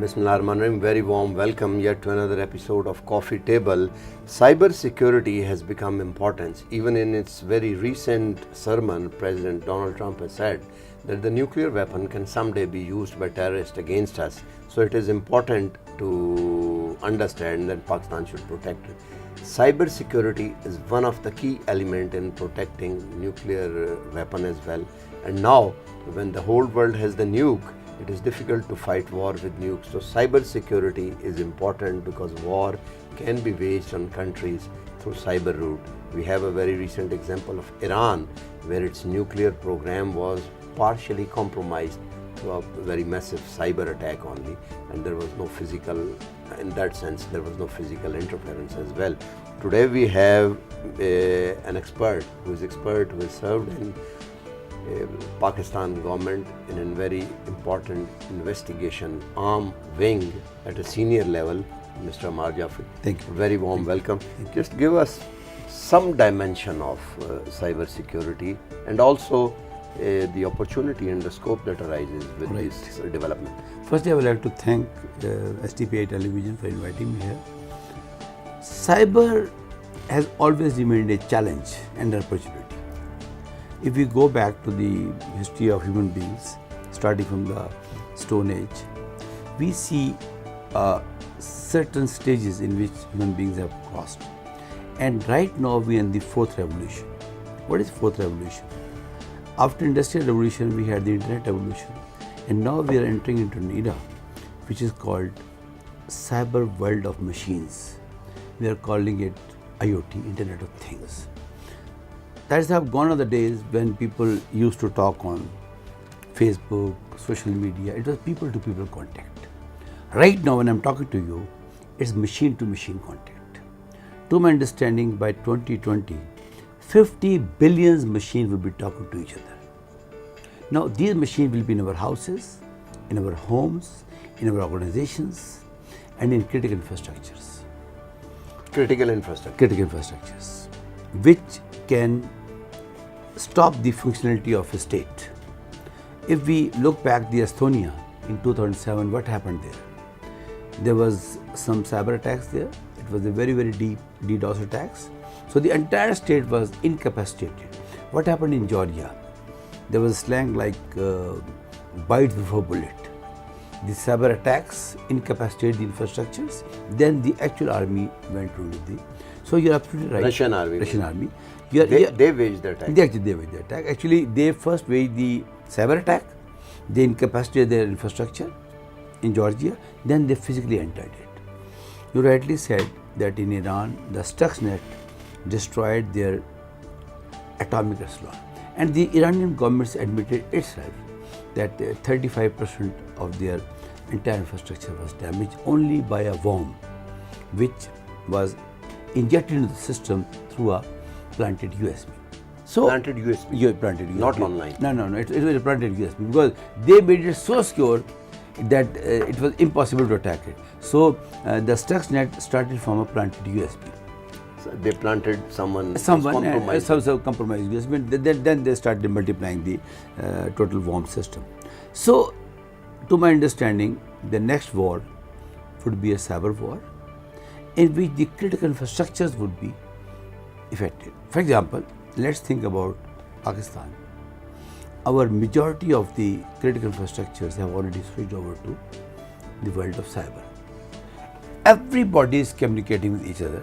Bismillahirrahmanirrahim. Very warm welcome yet to another episode of Coffee Table. Cyber security has become important. Even in its very recent sermon, President Donald Trump has said that the nuclear weapon can someday be used by terrorists against us. So it is important to understand that Pakistan should protect it. Cyber security is one of the key elements in protecting nuclear weapon as well. And now, when the whole world has the nuke, it is difficult to fight war with nukes. So cyber security is important because war can be waged on countries through cyber route. We have a very recent example of Iran, where its nuclear program was partially compromised through a very massive cyber attack only, and there was no physical, in that sense, there was no physical interference as well. Today we have an expert who has served in Pakistan government in a very important investigation arm wing at a senior level, Mr. Ammar Jafri. Thank you. Very warm welcome. Just give us some dimension of cyber security and also the opportunity and the scope that arises with this development. Firstly, I would like to thank STPI Television for inviting me here. Cyber has always remained a challenge and an opportunity. If we go back to the history of human beings, starting from the Stone Age, we see certain stages in which human beings have crossed. And right now we are in the fourth revolution. What is fourth revolution? After Industrial Revolution, we had the Internet revolution. And now we are entering into an era which is called cyber world of machines. We are calling it IoT, Internet of Things. That's how gone are the days when people used to talk on Facebook, social media. It was people-to-people contact. Right now, when I'm talking to you, it's machine-to-machine contact. To my understanding, by 2020, 50 billion machines will be talking to each other. Now, these machines will be in our houses, in our homes, in our organizations, and in critical infrastructures. Critical infrastructure. Critical infrastructures, which can stop the functionality of a state. If we look back the Estonia in 2007, what happened there? There was some cyber attacks there. It was a very, very deep DDoS attacks. So the entire state was incapacitated. What happened in Georgia? There was slang like bites before bullet. The cyber attacks incapacitated the infrastructures. Then the actual army went through with the. So you're absolutely right. Russian army. They waged the attack. They waged the attack. Actually, they first waged the cyber attack. They incapacitated their infrastructure in Georgia. Then they physically entered it. You rightly said that in Iran, the Stuxnet destroyed their atomic arsenal. And the Iranian government admitted itself that 35% of their entire infrastructure was damaged only by a worm, which was injected into the system through a planted USB. So planted USB? Yeah, planted USB. Not online? No, it was a planted USB because they made it so secure that it was impossible to attack it. So the Stuxnet started from a planted USB. So they planted someone compromised USB. Then they started multiplying the total worm system. So, to my understanding, the next war would be a cyber war, in which the critical infrastructures would be affected. For example, let's think about Pakistan. Our majority of the critical infrastructures have already switched over to the world of cyber. Everybody is communicating with each other.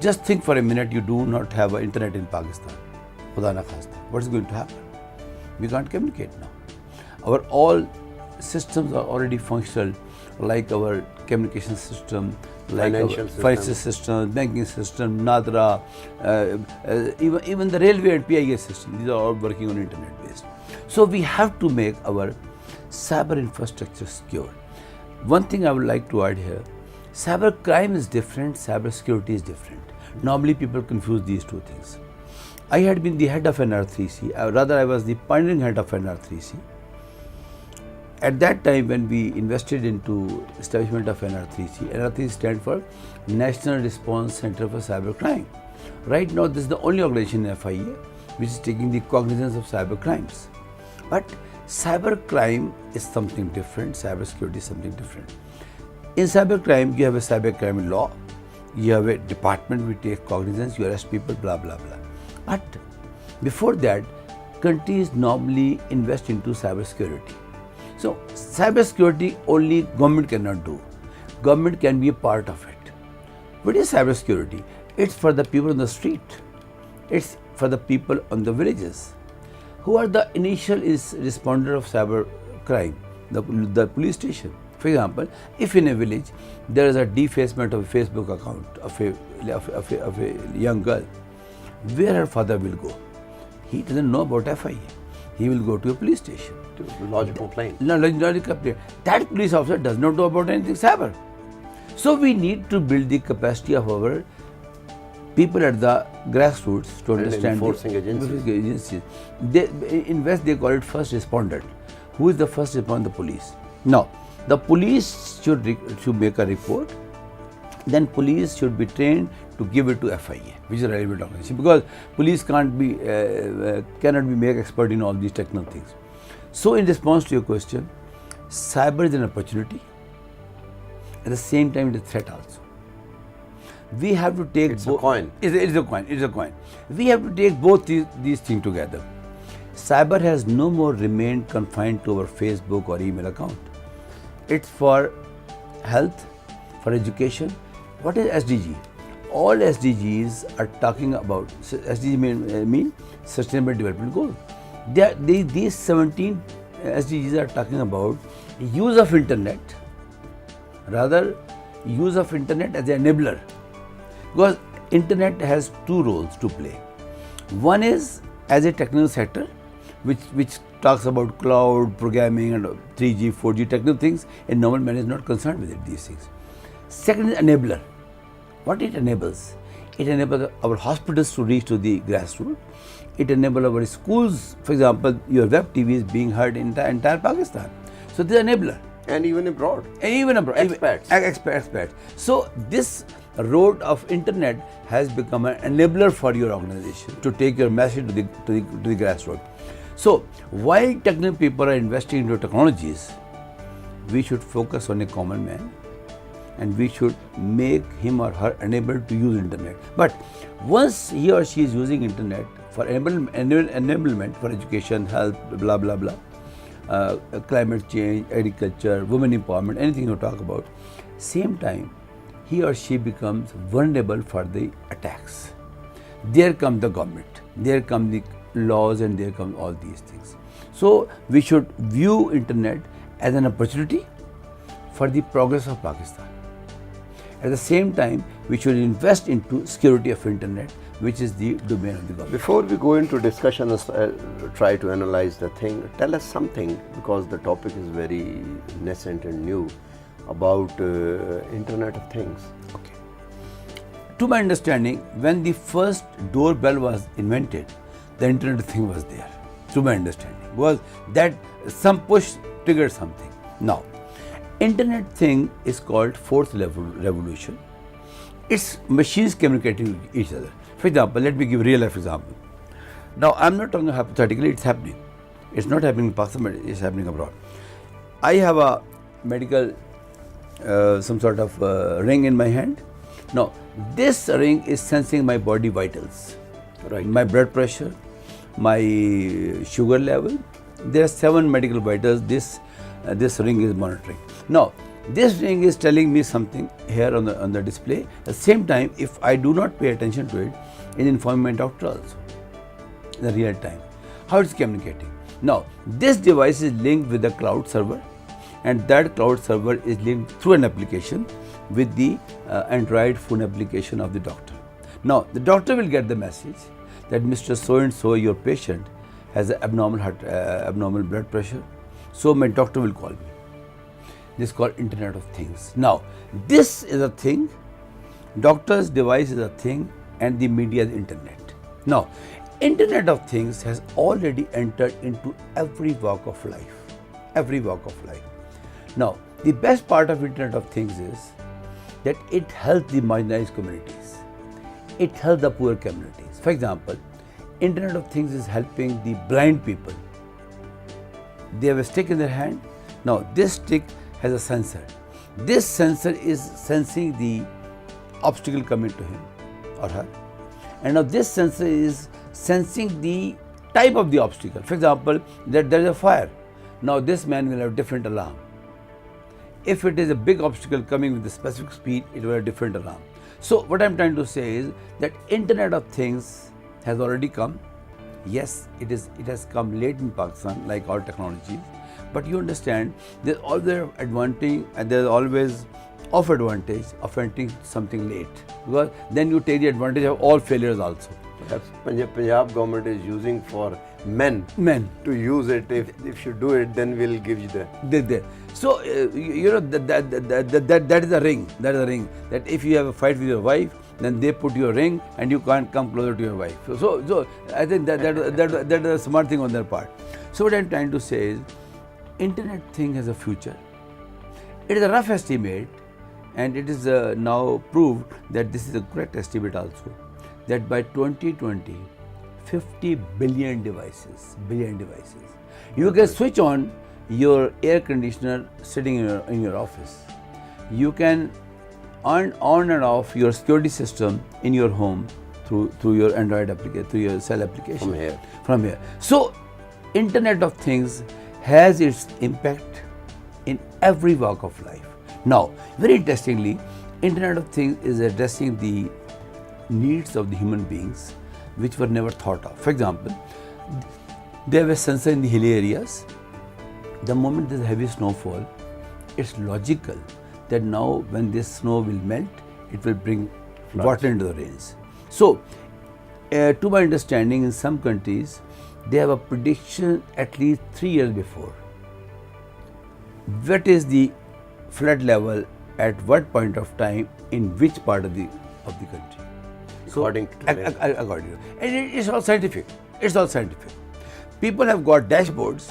Just think for a minute, you do not have internet in Pakistan. Khuda na khasta. What is going to happen? We can't communicate now. Our all systems are already functional, like our communication system, like financial system, banking system, NADRA, even the railway and PIS system. These are all working on internet based. So we have to make our cyber infrastructure secure. One thing I would like to add here, cyber crime is different, cyber security is different. Normally people confuse these two things. I had been the head of NR3C, rather I was the pioneering head of NR3C. At that time when we invested into establishment of NR3C, NR3C stands for National Response Center for Cyber Crime. Right now this is the only organization in FIA which is taking the cognizance of cyber crimes. But cyber crime is something different, cyber security is something different. In cybercrime, you have a cybercrime law, you have a department which takes cognizance, you arrest people, blah, blah, blah. But before that, countries normally invest into cybersecurity. So, cybersecurity only government cannot do. Government can be a part of it. What is cybersecurity? It's for the people on the street. It's for the people on the villages. Who are the initial responder of cyber crime? The police station. For example, if in a village there is a defacement of a Facebook account of a young girl, where her father will go? He doesn't know about FIA. He will go to a police station. To lodge a complaint. Lodge a complaint. That police officer does not know about anything cyber. So we need to build the capacity of our people at the grassroots to understand enforcing agencies. They call it first responder. Who is the first responder? The police. Now, the police should make a report. Then police should be trained to give it to FIA, which is a relevant organization, because police cannot be made expert in all these technical things. So, in response to your question, cyber is an opportunity. At the same time, it is a threat also. We have to take It's a coin. It's a coin. It's a coin. We have to take both these things together. Cyber has no more remained confined to our Facebook or email account. It's for health, for education. What is SDG? All SDGs are talking about, SDG mean Sustainable Development Goals. These 17 SDGs are talking about use of internet, rather use of internet as an enabler. Because internet has two roles to play. One is as a technical sector, which talks about cloud, programming and 3G, 4G technical things. A normal man is not concerned with these things. Second is enabler. What it enables? It enables our hospitals to reach to the grassroots. It enables our schools. For example, your web TV is being heard in the entire Pakistan. So this is enabler. And even abroad. Expats. Expats. So this road of internet has become an enabler for your organization to take your message to the grassroots. So while technical people are investing into technologies, we should focus on a common man, and we should make him or her enabled to use internet. But once he or she is using internet for enablement for education, health, blah, blah, blah, climate change, agriculture, women empowerment, anything you talk about, same time, he or she becomes vulnerable for the attacks. There come the government, there come the laws, and there come all these things. So we should view internet as an opportunity for the progress of Pakistan. At the same time, we should invest into security of internet, which is the domain of the government. Before we go into discussion, try to analyze the thing, tell us something, because the topic is very nascent and new, about Internet of Things. Okay. To my understanding, when the first doorbell was invented, the Internet of Things was there. To my understanding, was that some push triggered something. Now, Internet thing is called fourth revolution. It's machines communicating with each other. For example, let me give a real life example. Now, I'm not talking hypothetically, it's happening. It's not happening in Pakistan, but it's happening abroad. I have a medical, some sort of ring in my hand. Now, this ring is sensing my body vitals, Right. my blood pressure, my sugar level. There are 7 medical vitals this ring is monitoring. Now, this ring is telling me something here on the display. At the same time, if I do not pay attention to it, it informs my doctor also in the real time. How it's communicating? Now, this device is linked with the cloud server, and that cloud server is linked through an application with the Android phone application of the doctor. Now, the doctor will get the message that Mr. So-and-so, your patient, has an abnormal blood pressure. So my doctor will call me. This is called Internet of Things. Now, this is a thing, doctor's device is a thing, and the media is internet. Now, Internet of Things has already entered into every walk of life. Every walk of life. Now, the best part of Internet of Things is that it helps the marginalized communities. It helps the poor communities. For example, Internet of Things is helping the blind people. They have a stick in their hand. Now, this stick has a sensor. This sensor is sensing the obstacle coming to him or her. And now this sensor is sensing the type of the obstacle. For example, that there is a fire. Now this man will have different alarm. If it is a big obstacle coming with a specific speed, it will have a different alarm. So what I am trying to say is that Internet of Things has already come. Yes, it has come late in Pakistan, like all technologies. But you understand, there's always advantage and there's always off advantage of entering something late, because then you take the advantage of all failures also. Perhaps Punjab government is using for men to use it. If you do it, then we'll give you the. So you know that is a ring. That is a ring. That if you have a fight with your wife, then they put your ring and you can't come closer to your wife. So I think that is a smart thing on their part. So what I'm trying to say is, Internet thing has a future. It is a rough estimate, and it is now proved that this is a correct estimate also, that by 2020, 50 billion devices. You can switch on your air conditioner sitting in your office. You can on and off your security system in your home through your Android application, through your cell application. From here. So, Internet of Things has its impact in every walk of life. Now, very interestingly, Internet of Things is addressing the needs of the human beings which were never thought of. For example, they have a sensor in the hilly areas. The moment there is heavy snowfall, it's logical that now when this snow will melt, it will bring water into the rains. So, to my understanding, in some countries, they have a prediction at least 3 years before. What is the flood level at what point of time in which part of the country? According to and it's all scientific. People have got dashboards.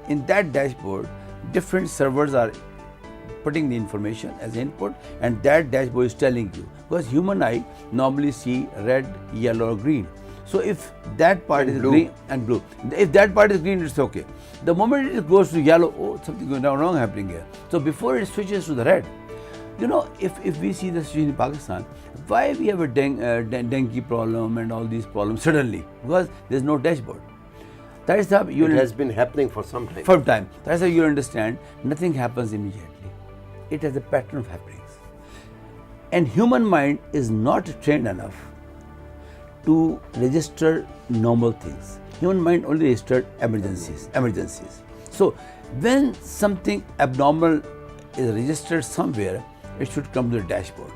In that dashboard, different servers are putting the information as input, and that dashboard is telling you, because human eye normally see red, yellow or green. So if that part is green and blue, if that part is green, it's okay. The moment it goes to yellow, oh, something going wrong happening here. So before it switches to the red, you know, if we see the situation in Pakistan, why we have a dengue problem and all these problems suddenly? Because there's no dashboard. That is how it has been happening for some time. That's how you understand nothing happens immediately. It has a pattern of happenings. And human mind is not trained enough to register normal things. Human mind only registers emergencies. So when something abnormal is registered somewhere, it should come to the dashboard.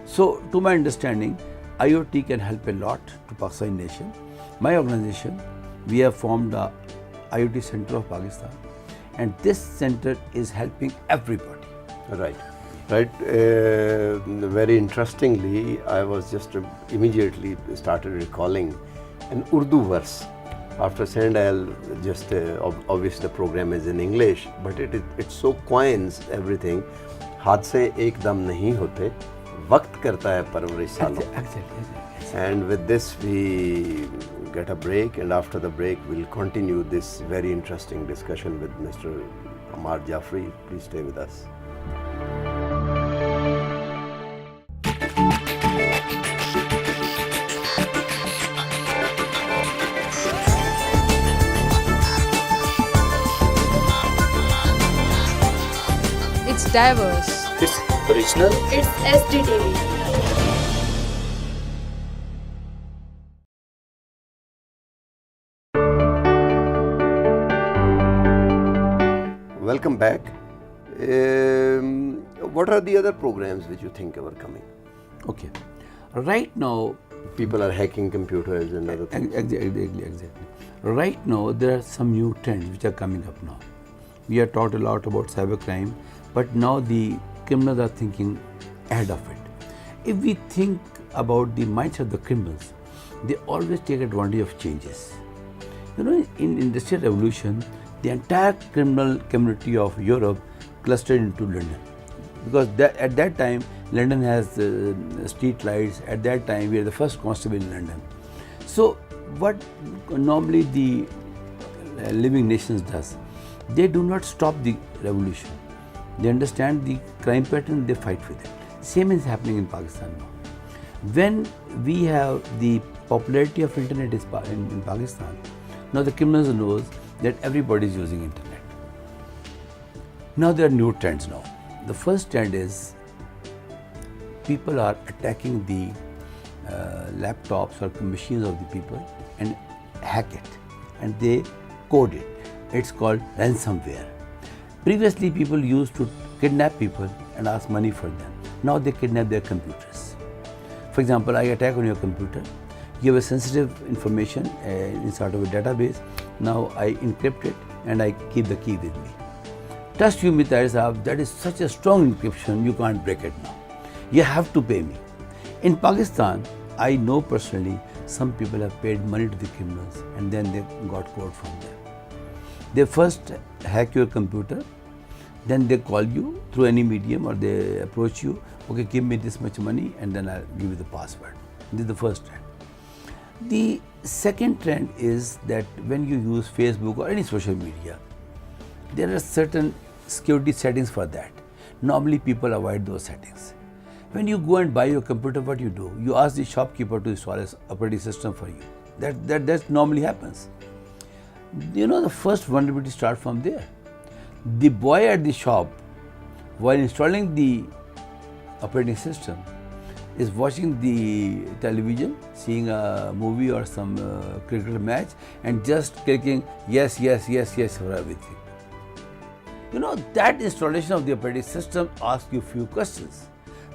So to my understanding, IoT can help a lot to Pakistan nation. My organization, we have formed the IoT Center of Pakistan, and this center is helping everybody. Right. Very interestingly, I was just immediately started recalling an Urdu verse. After saying, I'll just obviously the program is in English, but it so coins everything. हादसे एकदम नहीं होते, वक्त करता है परवरिश सालों. And with this we get a break, and after the break we'll continue this very interesting discussion with Mr. Ammar Jafri. Please stay with us. It's diverse. It's original. It's SDTV. Welcome back. What are the other programs which you think are coming? Okay. Right now, people are hacking computers and other things. Exactly. Right now, there are some new trends which are coming up now. We have talked a lot about cybercrime, but now the criminals are thinking ahead of it. If we think about the minds of the criminals, they always take advantage of changes. You know, in Industrial Revolution, the entire criminal community of Europe clustered into London, because at that time London has street lights. At that time we are the first constable in London. So what normally the living nations does, they do not stop the revolution. they understand the crime pattern, they fight with it. Same is happening in Pakistan now. When we have the popularity of internet in Pakistan, now the criminals knows that everybody is using internet. Now there are new trends now. The first trend is people are attacking the laptops or machines of the people and hack it, and they code it. It's called ransomware. Previously people used to kidnap people and ask money for them. Now they kidnap their computers. For example, I attack on your computer, you have a sensitive information inside of a database. Now I encrypt it and I keep the key with me. Trust you me, Sahab, that is such a strong encryption, you can't break it now. You have to pay me. In Pakistan, I know personally some people have paid money to the criminals and then they got code from them. They first hack your computer, then they call you through any medium or they approach you, okay, give me this much money and then I'll give you the password. This is the first trend. The second trend is that when you use Facebook or any social media, there are certain security settings for that. Normally people avoid those settings. When you go and buy your computer, what you do? You ask the shopkeeper to install an operating system for you. That normally happens. You know, the first vulnerability starts from there. The boy at the shop, while installing the operating system, is watching the television, seeing a movie or some cricket match, and just clicking yes for everything. You know, that installation of the operating system asks you few questions,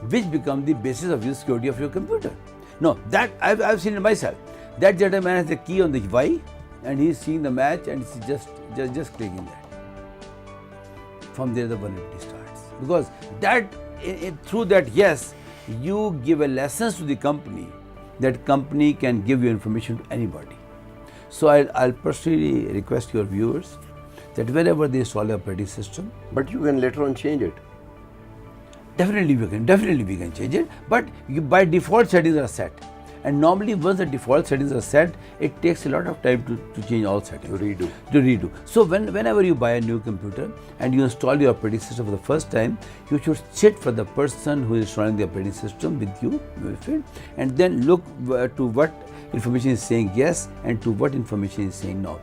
which become the basis of the security of your computer. No, that I've seen it myself. That gentleman has the key on the Y, and he is seeing the match, and he's just clicking that. From there, the vulnerability starts, because that through that yes, you give a license to the company. That company can give you information to anybody. So I'll personally request your viewers that whenever they install the operating system. But you can later on change it. Definitely we can change it, but by default settings are set. And normally once the default settings are set, it takes a lot of time to change all settings. To redo. So whenever you buy a new computer and you install your operating system for the first time, you should sit for the person who is installing the operating system with you, and then look to what information is saying yes and to what information is saying no.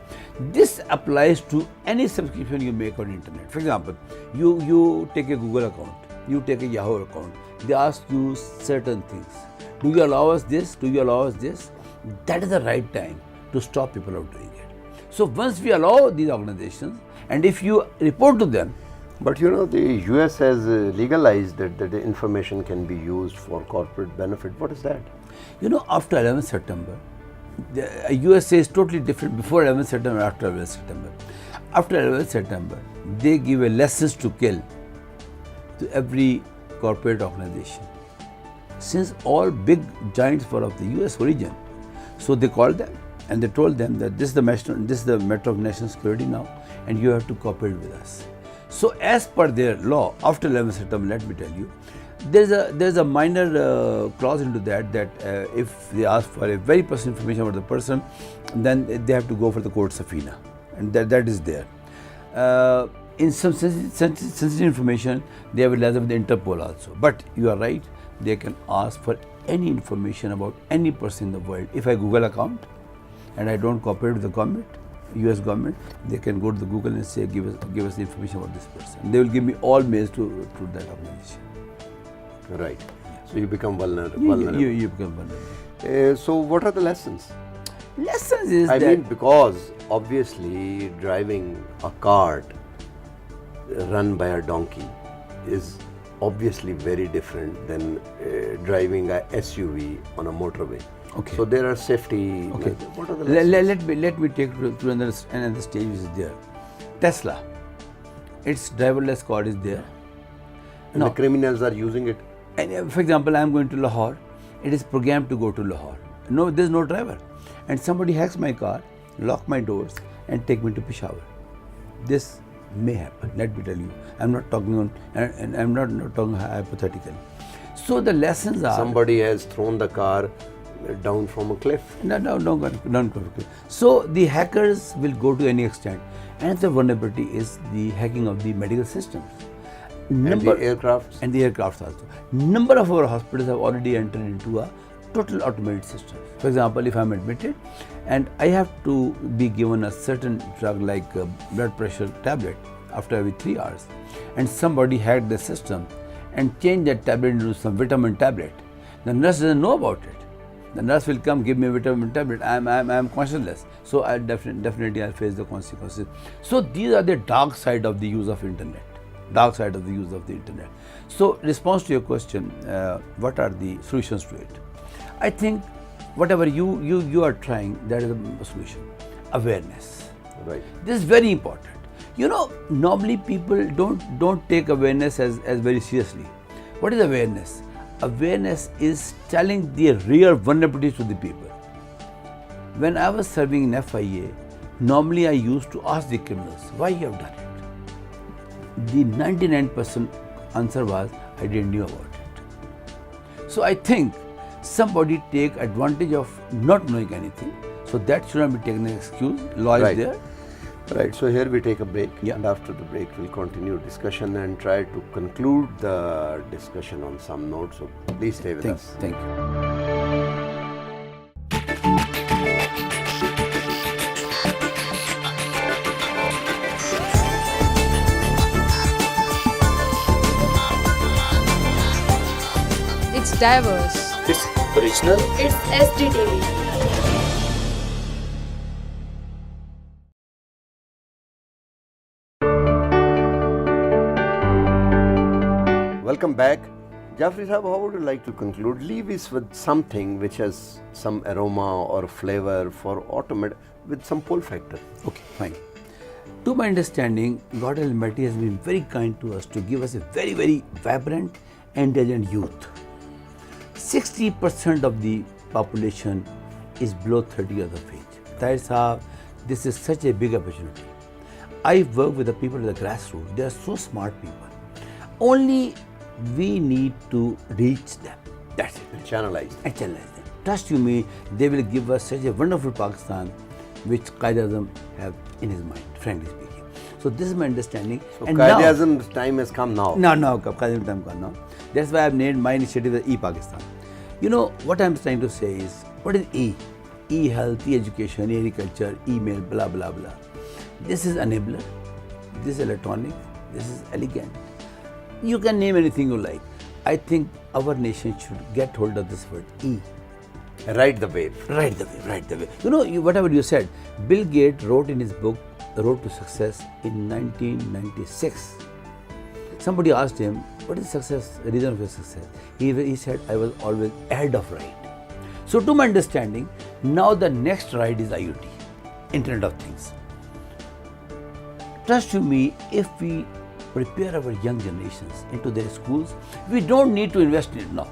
This applies to any subscription you make on internet. For example, you take a Google account, you take a Yahoo account, they ask you certain things. Do you allow us this? Do you allow us this? That is the right time to stop people from doing it. So once we allow these organizations, and if you report to them. But you know, the US has legalized that the information can be used for corporate benefit. What is that? You know, after 11th September, the USA is totally different before 11th September, after 11th September. After 11th September, they give a license to kill to every corporate organization. Since all big giants were of the US origin, so they called them and they told them that this is the matter of national security now, and you have to cooperate with us. So as per their law, after 11th September, let me tell you, there's a minor clause into that if they ask for a very personal information about the person, then they have to go for the court subpoena, and that is there. In some sensitive information, they have a liaison with the Interpol also. But you are right, they can ask for any information about any person in the world. If I Google account and I don't cooperate with the government, US government, they can go to the Google and say, give us the information about this person. They will give me all mails to that organization. Right. So you become vulnerable. You become vulnerable. So what are the lessons? Lessons is I mean, because obviously driving a cart run by a donkey is obviously very different than driving a SUV on a motorway. Okay. So there are safety. Okay. What are the lessons? Let me take you to another stage which is there. Tesla, its driverless car is there. And the criminals are using it. And for example, I am going to Lahore. It is programmed to go to Lahore. No, there is no driver, and somebody hacks my car, lock my doors, and take me to Peshawar. This may happen. Let me tell you. I'm not talking hypothetically. So the lessons are, somebody has thrown the car down from a cliff. No. So the hackers will go to any extent, and the vulnerability is the hacking of the medical systems. And the aircrafts? And the aircrafts also. Number of our hospitals have already entered into a total automated system. For example, if I'm admitted and I have to be given a certain drug like blood pressure tablet after every 3 hours, and somebody hacked the system and changed that tablet into some vitamin tablet, the nurse doesn't know about it. The nurse will come, give me a vitamin tablet, I'm conscienceless. So I definitely I'll face the consequences. So these are the dark side of the use of internet. Dark side of the use of the internet. So response to your question, what are the solutions to it? I think whatever you are trying, that is a solution. Awareness. Right. This is very important. You know, normally people don't take awareness as very seriously. What is awareness? Awareness is telling the real vulnerabilities to the people. When I was serving in FIA, normally I used to ask the criminals, why you have done it? The 99% answer was, I didn't know about it. So I think somebody take advantage of not knowing anything. So that should not be taken as excuse. Law is there. Right, so here we take a break, Yeah. and after the break we'll continue discussion and try to conclude the discussion on some notes. So please stay with us. Thank you. It's diverse. It's original. It's SDTV. Welcome back. Jafri Sahab, how would you like to conclude? Leave us with something which has some aroma or flavor for automate with some pull factor. Okay, fine. To my understanding, God Almighty has been very kind to us to give us a very, very vibrant, intelligent youth. 60% of the population is below 30 years of age. Tahir Sahab, this is such a big opportunity. I work with the people at the grassroots. They are so smart people. Only we need to reach them. That's it. Channelized. And channelize them. Trust you me, they will give us such a wonderful Pakistan which Qaeda-Azam have in his mind, frankly speaking. So this is my understanding. So and Qaeda-Azam's time has come now. now, Qaeda-Azam time come now. That's why I've named my initiative as E-Pakistan. You know, what I'm trying to say is, what is E? E-health, E-education, E-agriculture, email, blah, blah, blah. This is enabler, this is electronic, this is elegant. You can name anything you like. I think our nation should get hold of this word E. Ride the wave. Right the way, right the way. You know, whatever you said, Bill Gates wrote in his book, The Road to Success in 1996. Somebody asked him, what is success, reason of your success? He said, I was always ahead of right. So to my understanding, now the next ride is IoT, Internet of Things. Trust you me, if we prepare our young generations into their schools, we don't need to invest in it now.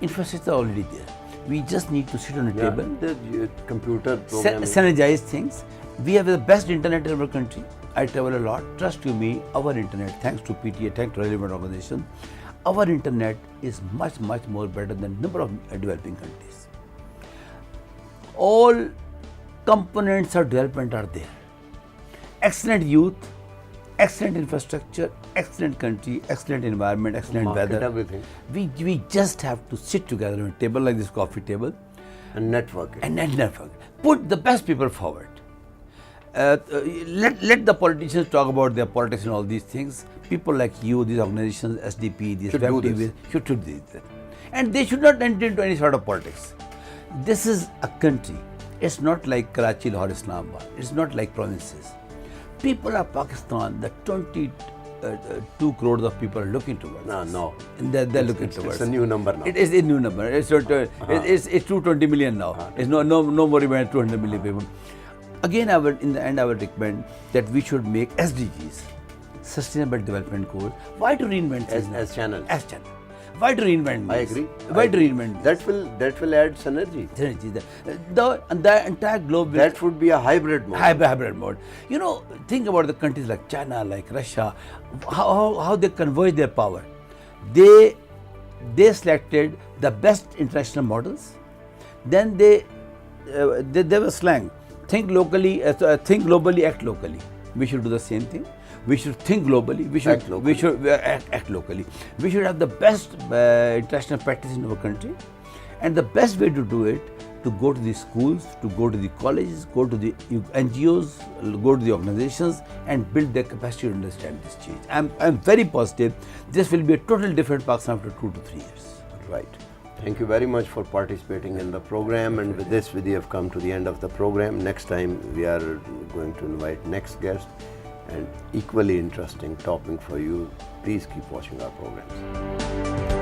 Infrastructure is already there. We just need to sit on a table, The computer programming. synergize things. We have the best internet in our country. I travel a lot. Trust you me, our internet, thanks to PTA, thanks to relevant organization, our internet is much, much more better than number of developing countries. All components of development are there. Excellent youth, excellent infrastructure, excellent country, excellent environment, excellent Market, weather. everything. We just have to sit together on a table like this coffee table And networking. and network. Put the best people forward. Let the politicians talk about their politics and all these things. People like you, these organizations, SDP, these Should do web this. TVs, should do this. And they should not enter into any sort of politics. This is a country. It's not like Karachi, Lahore, Islamabad. It's not like provinces. People of Pakistan, the 22 crores of people are looking towards us. No. And they're looking towards It's a new number now. It is a new number. It's 220 million now. It's no more even 200 million people. Again, in the end, I will recommend that we should make SDGs, Sustainable Development Goals. Why to reinvent things? As channels. As channel. Why to reinvent I these? agree. Why to reinvent That will add synergy. these? The entire globe will That would be a hybrid mode. hybrid mode. You know, think about the countries like China, like Russia, how they converge their power. They selected the best international models. Then they were slang. Think locally, think globally, act locally. We should do the same thing. We should think globally. We should act locally. We should have the best international practice in our country, and the best way to do it, to go to the schools, to go to the colleges, go to the NGOs, go to the organizations and build their capacity to understand this change. I'm very positive this will be a totally different Pakistan after 2 to 3 years. Right. Thank you very much for participating in the program, and with this we have come to the end of the program. Next time we are going to invite next guest and equally interesting topic for you. Please keep watching our programs.